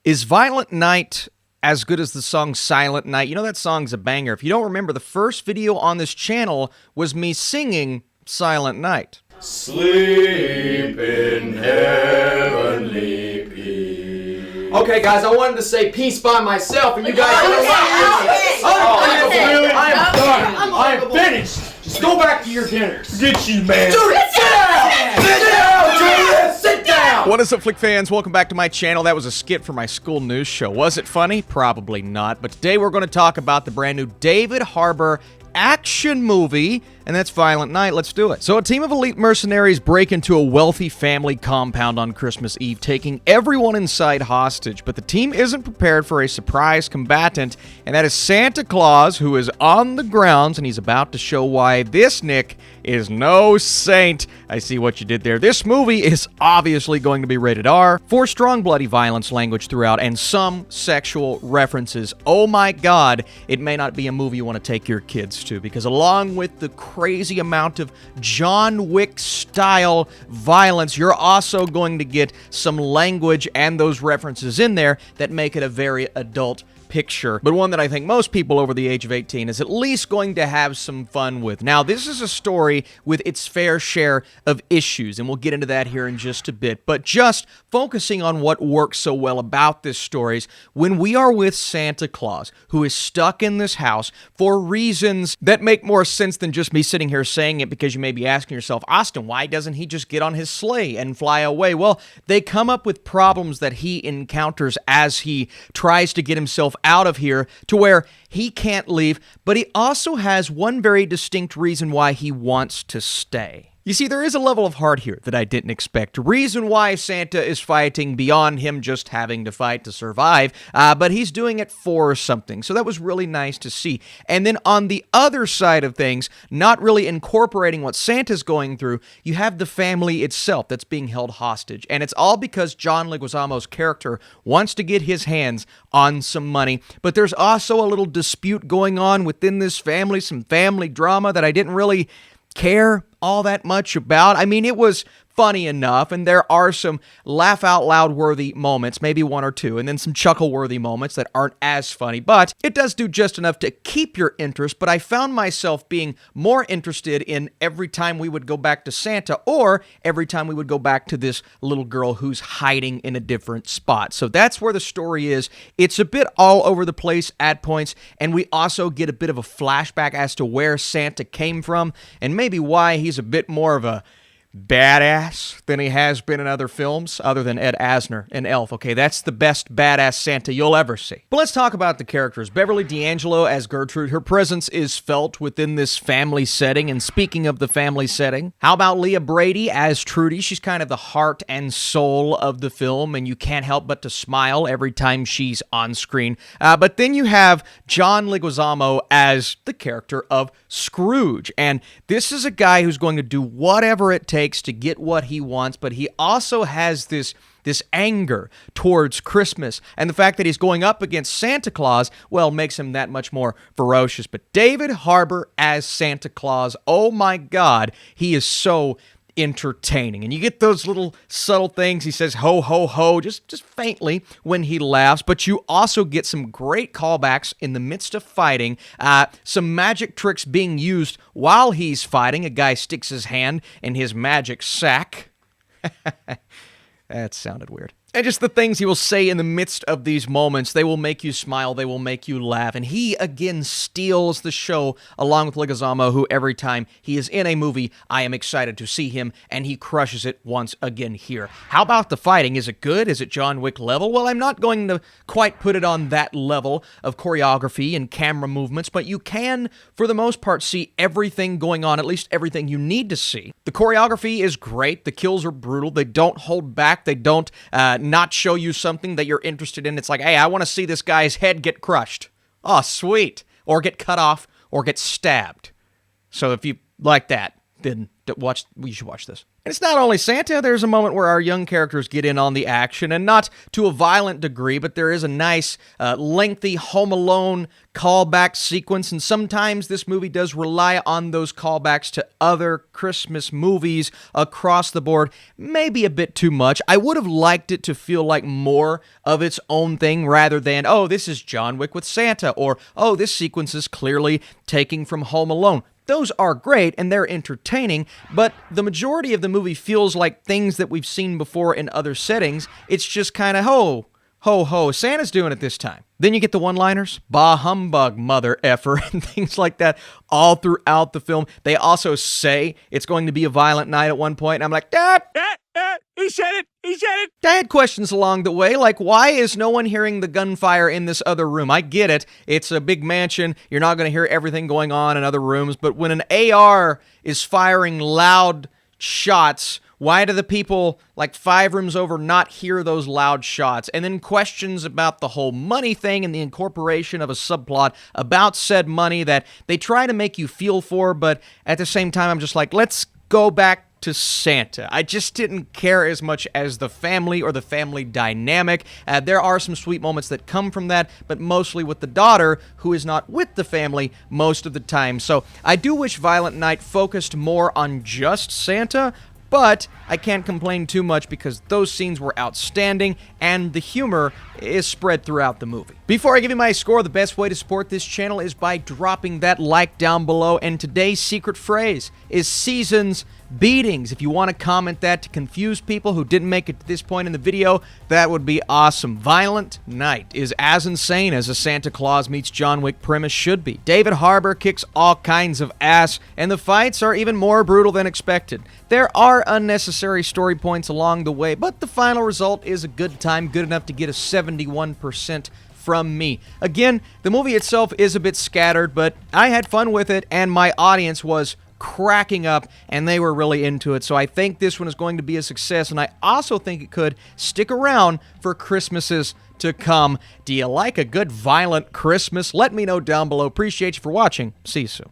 Is Violent Night as good as the song Silent Night? You know that song's a banger. If you don't remember, the first video on this channel was me singing Silent Night. Sleep in heavenly peace. Okay, guys, I wanted to say peace by myself, and you guys Really? I'm done. I'm finished. Just go back to your dinners. Get you, man. Dude, sit down! Sit down, Julius! Sit down! What is up, Flick fans? Welcome back to my channel. That was a skit for my school news show. Was it funny? Probably not. But today we're going to talk about the brand new David Harbour action movie, and that's Violent Night. Let's do it. So a team of elite mercenaries break into a wealthy family compound on Christmas Eve, taking everyone inside hostage. But the team isn't prepared for a surprise combatant, and that is Santa Claus, who is on the grounds, and he's about to show why this Nick is no saint. I see what you did there. This movie is obviously going to be rated R, for strong bloody violence language throughout, and some sexual references. Oh my god, it may not be a movie you want to take your kids to, because along with the crazy amount of John Wick style violence, you're also going to get some language and those references in there that make it a very adult picture, but one that I think most people over the age of 18 is at least going to have some fun with. Now, this is a story with its fair share of issues, and we'll get into that here in just a bit, but just focusing on what works so well about this story is when we are with Santa Claus, who is stuck in this house for reasons that make more sense than just me sitting here saying it, because you may be asking yourself, Austin, why doesn't he just get on his sleigh and fly away? Well, they come up with problems that he encounters as he tries to get himself out of here to where he can't leave, but he also has one very distinct reason why he wants to stay. You see, there is a level of heart here that I didn't expect. Reason why Santa is fighting beyond him just having to fight to survive, but he's doing it for something. So that was really nice to see. And then on the other side of things, not really incorporating what Santa's going through, you have the family itself that's being held hostage. And it's all because John Leguizamo's character wants to get his hands on some money. But there's also a little dispute going on within this family, some family drama that I didn't really care all that much about. I mean, it was funny enough, and there are some laugh-out-loud worthy moments, maybe one or two, and then some chuckle-worthy moments that aren't as funny, but it does do just enough to keep your interest. But I found myself being more interested in every time we would go back to Santa, or every time we would go back to this little girl who's hiding in a different spot. So that's where the story is. It's a bit all over the place at points, and we also get a bit of a flashback as to where Santa came from, and maybe why he's a bit more of a badass than he has been in other films, other than Ed Asner in Elf. Okay, that's the best badass Santa you'll ever see. But let's talk about the characters. Beverly D'Angelo as Gertrude. Her presence is felt within this family setting, and speaking of the family setting, how about Leah Brady as Trudy? She's kind of the heart and soul of the film, and you can't help but to smile every time she's on screen. But then you have John Leguizamo as the character of Scrooge, and this is a guy who's going to do whatever it takes to get what he wants, but he also has this anger towards Christmas, and the fact that he's going up against Santa Claus, well, makes him that much more ferocious. But David Harbour as Santa Claus, oh my god, he is so entertaining. And you get those little subtle things. He says ho ho ho just faintly when he laughs, but you also get some great callbacks in the midst of fighting, some magic tricks being used while he's fighting. A guy sticks his hand in his magic sack. That sounded weird. And just the things he will say in the midst of these moments, they will make you smile, they will make you laugh. And he, again, steals the show along with Leguizamo, who every time he is in a movie, I am excited to see him, and he crushes it once again here. How about the fighting? Is it good? Is it John Wick level? Well, I'm not going to quite put it on that level of choreography and camera movements, but you can, for the most part, see everything going on, at least everything you need to see. The choreography is great. The kills are brutal. They don't hold back. They don't not show you something that you're interested in. It's like, hey, I want to see this guy's head get crushed. Oh, sweet. Or get cut off or get stabbed. So if you like that, then you should watch this. And it's not only Santa, there's a moment where our young characters get in on the action, and not to a violent degree, but there is a nice, lengthy Home Alone callback sequence, and sometimes this movie does rely on those callbacks to other Christmas movies across the board, maybe a bit too much. I would have liked it to feel like more of its own thing rather than, oh, this is John Wick with Santa, or, oh, this sequence is clearly taking from Home Alone. Those are great, and they're entertaining, but the majority of the movie feels like things that we've seen before in other settings. It's just kind of, ho, ho, Santa's doing it this time. Then you get the one-liners, bah humbug, mother effer, and things like that all throughout the film. They also say it's going to be a violent night at one point, and I'm like, he said it. I had questions along the way, like, why is no one hearing the gunfire in this other room? I get it. It's a big mansion. You're not going to hear everything going on in other rooms, but when an AR is firing loud shots, why do the people like 5 rooms over not hear those loud shots? And then questions about the whole money thing and the incorporation of a subplot about said money that they try to make you feel for, but at the same time, I'm just like, let's go back to Santa. I just didn't care as much as the family or the family dynamic. There are some sweet moments that come from that, but mostly with the daughter, who is not with the family most of the time. So I do wish Violent Night focused more on just Santa, but I can't complain too much because those scenes were outstanding and the humor is spread throughout the movie. Before I give you my score, the best way to support this channel is by dropping that like down below, and today's secret phrase is seasons beatings. If you want to comment that to confuse people who didn't make it to this point in the video, that would be awesome. Violent Night is as insane as a Santa Claus meets John Wick premise should be. David Harbour kicks all kinds of ass, and the fights are even more brutal than expected. There are unnecessary story points along the way, but the final result is a good time, good enough to get a 71% from me. Again, the movie itself is a bit scattered, but I had fun with it, and my audience was cracking up, and they were really into it. So I think this one is going to be a success, and I also think it could stick around for Christmases to come. Do you like a good violent Christmas? Let me know down below. Appreciate you for watching. See you soon.